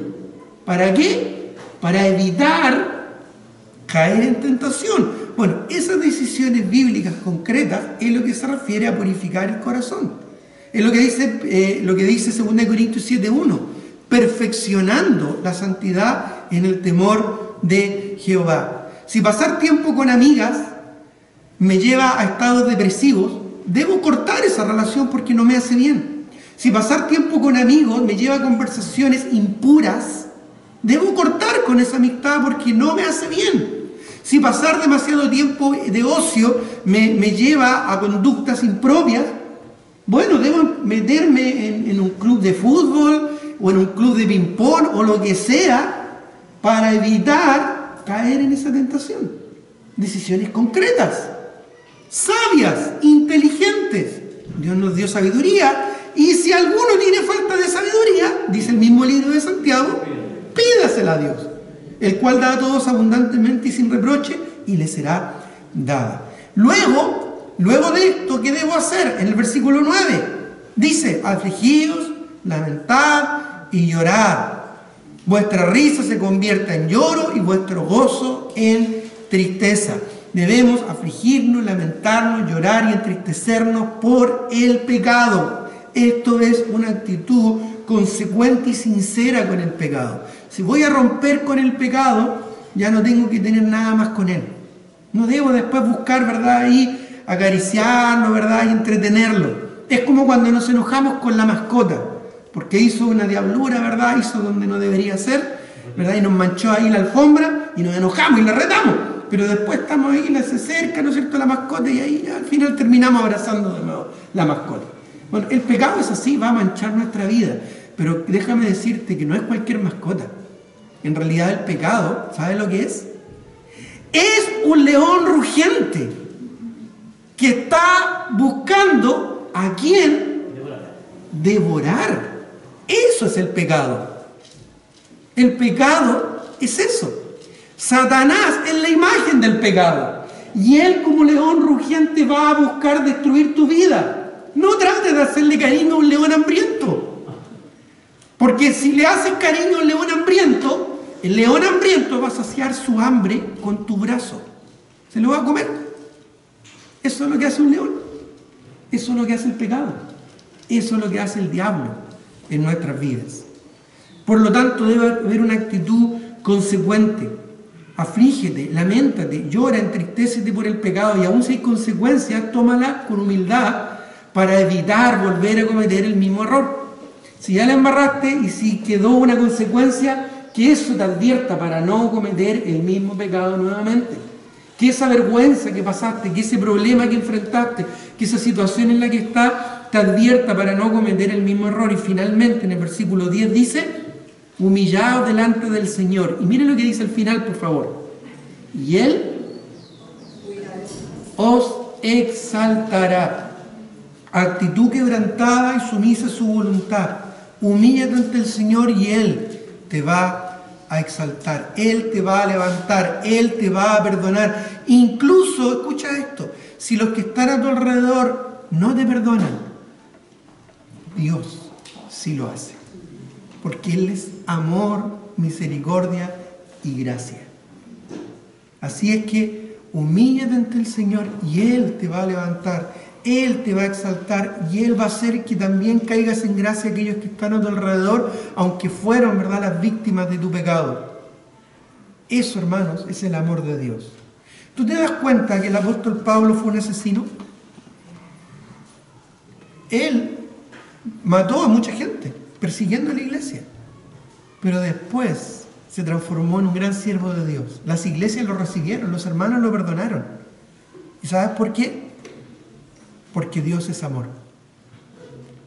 ¿Para qué? Para evitar caer en tentación. Bueno, esas decisiones bíblicas concretas es lo que se refiere a purificar el corazón. Es lo que dice 2 Corintios 7:1, perfeccionando la santidad en el temor de Jehová. Si pasar tiempo con amigas me lleva a estados depresivos, debo cortar esa relación porque no me hace bien. Si pasar tiempo con amigos me lleva a conversaciones impuras, debo cortar con esa amistad porque no me hace bien. Si pasar demasiado tiempo de ocio me lleva a conductas impropias, bueno, debo meterme en un club de fútbol o en un club de ping-pong o lo que sea para evitar caer en esa tentación. Decisiones concretas, sabias, inteligentes. Dios nos dio sabiduría, y si alguno tiene falta de sabiduría, dice el mismo libro de Santiago, pídasela a Dios, el cual da a todos abundantemente y sin reproche, y le será dada. Luego de esto, ¿qué debo hacer? En el versículo 9 dice: afligidos, lamentad y llorad. Vuestra risa se convierta en lloro y vuestro gozo en tristeza. Debemos afligirnos, lamentarnos, llorar y entristecernos por el pecado. Esto es una actitud consecuente y sincera con el pecado. Si voy a romper con el pecado, ya no tengo que tener nada más con él. No debo después buscar, ¿verdad?, y acariciarlo, ¿verdad?, y entretenerlo. Es como cuando nos enojamos con la mascota, porque hizo una diablura, ¿verdad?, hizo donde no debería ser, ¿verdad?, y nos manchó ahí la alfombra, y nos enojamos y la retamos. Pero después estamos ahí, se acerca, ¿no es cierto?, la mascota, y ahí al final terminamos abrazando de nuevo la mascota. Bueno, el pecado es así, va a manchar nuestra vida, pero déjame decirte que no es cualquier mascota. En realidad el pecado, ¿sabes lo que es? Es un león rugiente que está buscando a quién devorar. Eso es el pecado. El pecado es eso. Satanás es la imagen del pecado, y él, como león rugiente, va a buscar destruir tu vida. No trates de hacerle cariño a un león hambriento, porque si le haces cariño a un león hambriento, el león hambriento va a saciar su hambre con tu brazo, se lo va a comer. Eso es lo que hace un león, eso es lo que hace el pecado, eso es lo que hace el diablo en nuestras vidas. Por lo tanto, debe haber una actitud consecuente. Aflígete, lamentate, llora, entristécete por el pecado, y aun si hay consecuencias, tómala con humildad para evitar volver a cometer el mismo error. Si ya la embarraste y si quedó una consecuencia, que eso te advierta para no cometer el mismo pecado nuevamente. Que esa vergüenza que pasaste, que ese problema que enfrentaste, que esa situación en la que estás, te advierta para no cometer el mismo error. Y finalmente, en el versículo 10 dice: humillaos delante del Señor. Y miren lo que dice al final, por favor. Y Él os exaltará. Actitud quebrantada y sumisa a su voluntad. Humíllate ante el Señor y Él te va a exaltar. Él te va a levantar. Él te va a perdonar. Incluso, escucha esto, si los que están a tu alrededor no te perdonan, Dios sí lo hace. Porque Él es amor, misericordia y gracia. Así es que humíllate ante el Señor y Él te va a levantar, Él te va a exaltar y Él va a hacer que también caigas en gracia a aquellos que están a tu alrededor, aunque fueron, ¿verdad?, las víctimas de tu pecado. Eso, hermanos, es el amor de Dios. ¿Tú te das cuenta que el apóstol Pablo fue un asesino? Él mató a mucha gente persiguiendo a la iglesia, pero después se transformó en un gran siervo de Dios. Las iglesias lo recibieron, los hermanos lo perdonaron. ¿Y sabes por qué? Porque Dios es amor,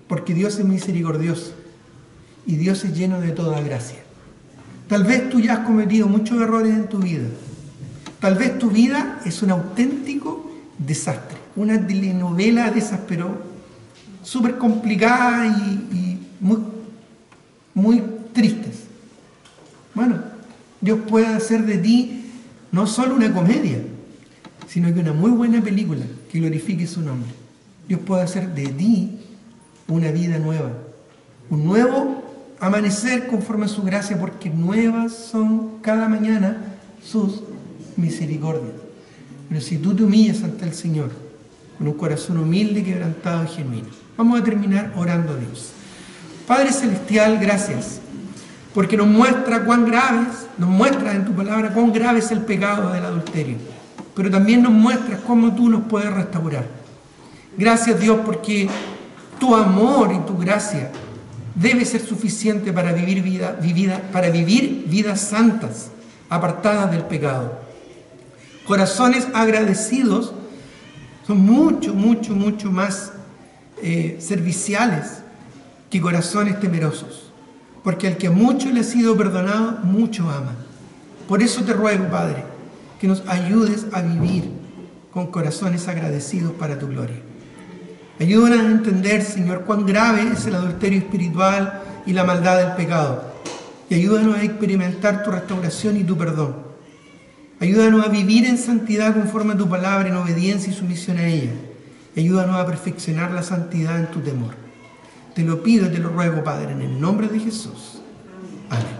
porque Dios es misericordioso y Dios es lleno de toda gracia. Tal vez tú ya has cometido muchos errores en tu vida. Tal vez tu vida es un auténtico desastre, una telenovela de esas, pero súper complicada y muy tristes. Bueno, Dios puede hacer de ti no solo una comedia, sino que una muy buena película que glorifique su nombre. Dios puede hacer de ti una vida nueva, un nuevo amanecer conforme a su gracia, porque nuevas son cada mañana sus misericordias. Pero si tú te humillas ante el Señor con un corazón humilde, quebrantado y genuino. Vamos a terminar orando a Dios. Padre Celestial, gracias, porque nos muestra en tu palabra cuán grave es el pecado del adulterio, pero también nos muestras cómo tú nos puedes restaurar. Gracias, Dios, porque tu amor y tu gracia debe ser suficiente para vivir vidas santas, apartadas del pecado. Corazones agradecidos son mucho más serviciales que corazones temerosos, porque al que mucho le ha sido perdonado, mucho ama. Por eso te ruego, Padre, que nos ayudes a vivir con corazones agradecidos para tu gloria. Ayúdanos a entender, Señor, cuán grave es el adulterio espiritual y la maldad del pecado, y ayúdanos a experimentar tu restauración y tu perdón. Ayúdanos a vivir en santidad conforme a tu palabra, en obediencia y sumisión a ella. Y ayúdanos a perfeccionar la santidad en tu temor. Te lo pido y te lo ruego, Padre, en el nombre de Jesús. Amén.